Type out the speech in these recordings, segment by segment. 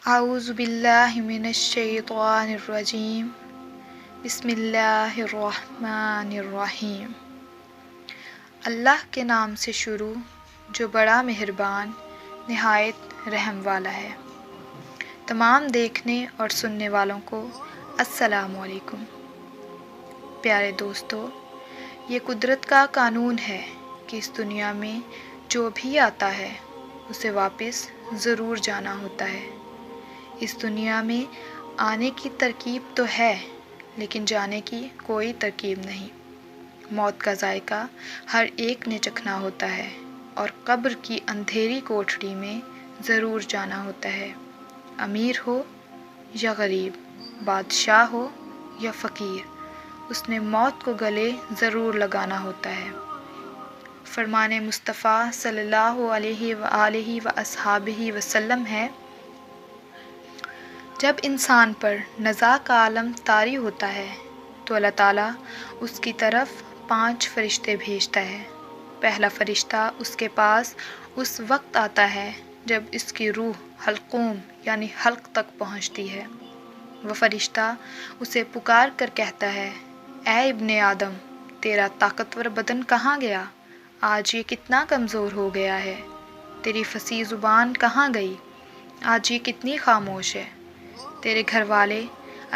اعوذ باللہ من الشیطان الرجیم بسم اللہ الرحمن الرحیم۔ اللہ کے نام سے شروع جو بڑا مہربان نہایت رحم والا ہے۔ تمام دیکھنے اور سننے والوں کو السلام علیکم۔ پیارے دوستو، یہ قدرت کا قانون ہے کہ اس دنیا میں جو بھی آتا ہے اسے واپس ضرور جانا ہوتا ہے۔ اس دنیا میں آنے کی ترکیب تو ہے لیکن جانے کی کوئی ترکیب نہیں۔ موت کا ذائقہ ہر ایک نے چکھنا ہوتا ہے اور قبر کی اندھیری کوٹھڑی میں ضرور جانا ہوتا ہے۔ امیر ہو یا غریب، بادشاہ ہو یا فقیر، اس نے موت کو گلے ضرور لگانا ہوتا ہے۔ فرمان مصطفیٰ صلی اللہ علیہ وآلہ وصحبہ وسلم ہے، جب انسان پر نزاع کا عالم طاری ہوتا ہے تو اللہ تعالیٰ اس کی طرف 5 فرشتے بھیجتا ہے۔ پہلا فرشتہ اس کے پاس اس وقت آتا ہے جب اس کی روح حلقوم یعنی حلق تک پہنچتی ہے۔ وہ فرشتہ اسے پکار کر کہتا ہے، اے ابن آدم، تیرا طاقتور بدن کہاں گیا؟ آج یہ کتنا کمزور ہو گیا ہے۔ تیری فصیح زبان کہاں گئی؟ آج یہ کتنی خاموش ہے۔ تیرے گھر والے،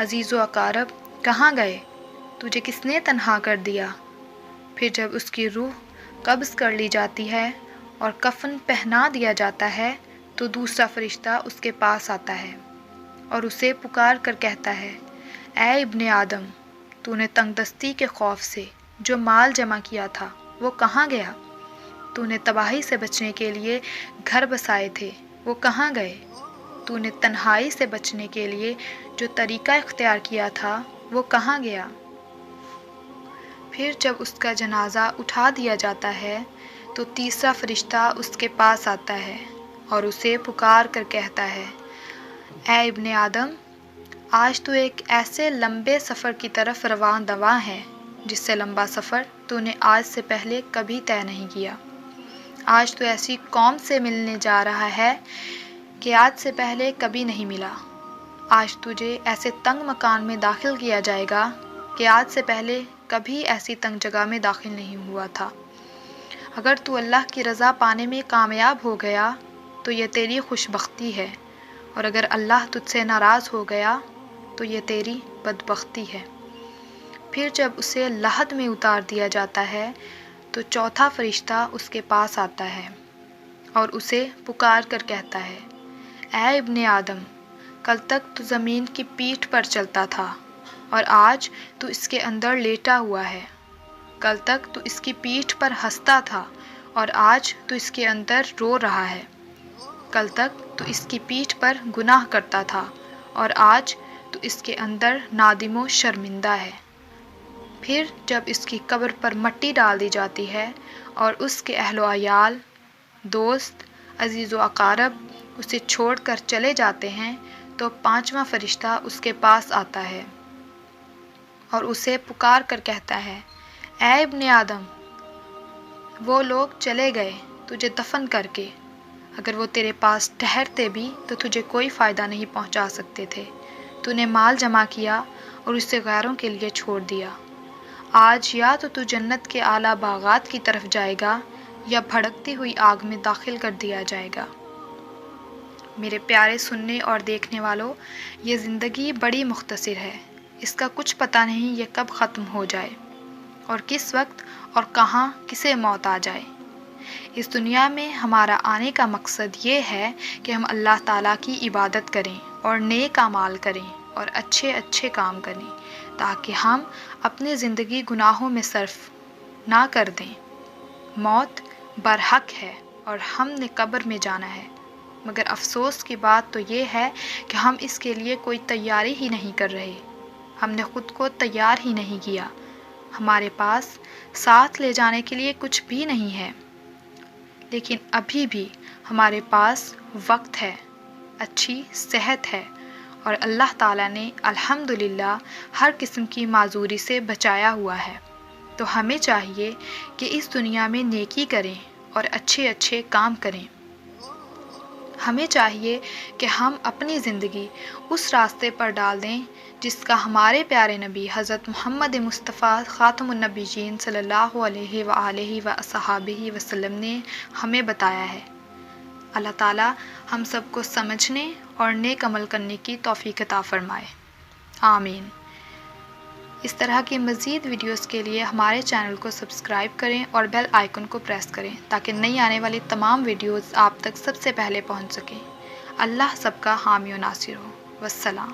عزیز و اقارب کہاں گئے؟ تجھے کس نے تنہا کر دیا؟ پھر جب اس کی روح قبض کر لی جاتی ہے اور کفن پہنا دیا جاتا ہے تو دوسرا فرشتہ اس کے پاس آتا ہے اور اسے پکار کر کہتا ہے، اے ابن آدم، تو نے تنگ دستی کے خوف سے جو مال جمع کیا تھا وہ کہاں گیا؟ تو نے تباہی سے بچنے کے لیے گھر بسائے تھے وہ کہاں گئے؟ تو نے تنہائی سے بچنے کے لیے جو طریقہ اختیار کیا تھا وہ کہاں گیا؟ پھر جب اس کا جنازہ اٹھا دیا جاتا ہے تو تیسرا فرشتہ اس کے پاس آتا ہے اور اسے پکار کر کہتا ہے، اے ابن آدم، آج تو ایک ایسے لمبے سفر کی طرف رواں دواں ہے جس سے لمبا سفر تو نے آج سے پہلے کبھی طے نہیں کیا۔ آج تو ایسی قوم سے ملنے جا رہا ہے کہ آج سے پہلے کبھی نہیں ملا۔ آج تجھے ایسے تنگ مکان میں داخل کیا جائے گا کہ آج سے پہلے کبھی ایسی تنگ جگہ میں داخل نہیں ہوا تھا۔ اگر تو اللہ کی رضا پانے میں کامیاب ہو گیا تو یہ تیری خوش بختی ہے، اور اگر اللہ تجھ سے ناراض ہو گیا تو یہ تیری بدبختی ہے۔ پھر جب اسے لحد میں اتار دیا جاتا ہے تو چوتھا فرشتہ اس کے پاس آتا ہے اور اسے پکار کر کہتا ہے، اے ابن آدم، کل تک تو زمین کی پیٹھ پر چلتا تھا اور آج تو اس کے اندر لیٹا ہوا ہے۔ کل تک تو اس کی پیٹھ پر ہنستا تھا اور آج تو اس کے اندر رو رہا ہے۔ کل تک تو اس کی پیٹھ پر گناہ کرتا تھا اور آج تو اس کے اندر نادم و شرمندہ ہے۔ پھر جب اس کی قبر پر مٹی ڈال دی جاتی ہے اور اس کے اہل و عیال، دوست، عزیز و اقارب اسے چھوڑ کر چلے جاتے ہیں تو 5واں فرشتہ اس کے پاس آتا ہے اور اسے پکار کر کہتا ہے، اے ابن آدم، وہ لوگ چلے گئے تجھے دفن کر کے، اگر وہ تیرے پاس ٹھہرتے بھی تو تجھے کوئی فائدہ نہیں پہنچا سکتے تھے۔ تو نے مال جمع کیا اور اسے غیروں کے لیے چھوڑ دیا۔ آج یا تو جنت کے اعلیٰ باغات کی طرف جائے گا یا بھڑکتی ہوئی آگ میں داخل کر دیا جائے گا۔ میرے پیارے سننے اور دیکھنے والوں، یہ زندگی بڑی مختصر ہے، اس کا کچھ پتہ نہیں یہ کب ختم ہو جائے اور کس وقت اور کہاں کسے موت آ جائے۔ اس دنیا میں ہمارا آنے کا مقصد یہ ہے کہ ہم اللہ تعالیٰ کی عبادت کریں اور نیک اعمال کریں اور اچھے اچھے کام کریں تاکہ ہم اپنی زندگی گناہوں میں صرف نہ کر دیں۔ موت برحق ہے اور ہم نے قبر میں جانا ہے، مگر افسوس کی بات تو یہ ہے کہ ہم اس کے لیے کوئی تیاری ہی نہیں کر رہے۔ ہم نے خود کو تیار ہی نہیں کیا۔ ہمارے پاس ساتھ لے جانے کے لیے کچھ بھی نہیں ہے، لیکن ابھی بھی ہمارے پاس وقت ہے، اچھی صحت ہے اور اللہ تعالیٰ نے الحمدللہ ہر قسم کی معذوری سے بچایا ہوا ہے۔ تو ہمیں چاہیے کہ اس دنیا میں نیکی کریں اور اچھے اچھے کام کریں۔ ہمیں چاہیے کہ ہم اپنی زندگی اس راستے پر ڈال دیں جس کا ہمارے پیارے نبی حضرت محمد مصطفیٰ خاتم النبیین صلی اللہ علیہ وآلہ وصحبہ وسلم نے ہمیں بتایا ہے۔ اللہ تعالیٰ ہم سب کو سمجھنے اور نیک عمل کرنے کی توفیق عطا فرمائے، آمین۔ اس طرح کی مزید ویڈیوز کے لیے ہمارے چینل کو سبسکرائب کریں اور بیل آئیکن کو پریس کریں تاکہ نئی آنے والی تمام ویڈیوز آپ تک سب سے پہلے پہنچ سکیں۔ اللہ سب کا حامی و ناصر ہو۔ والسلام۔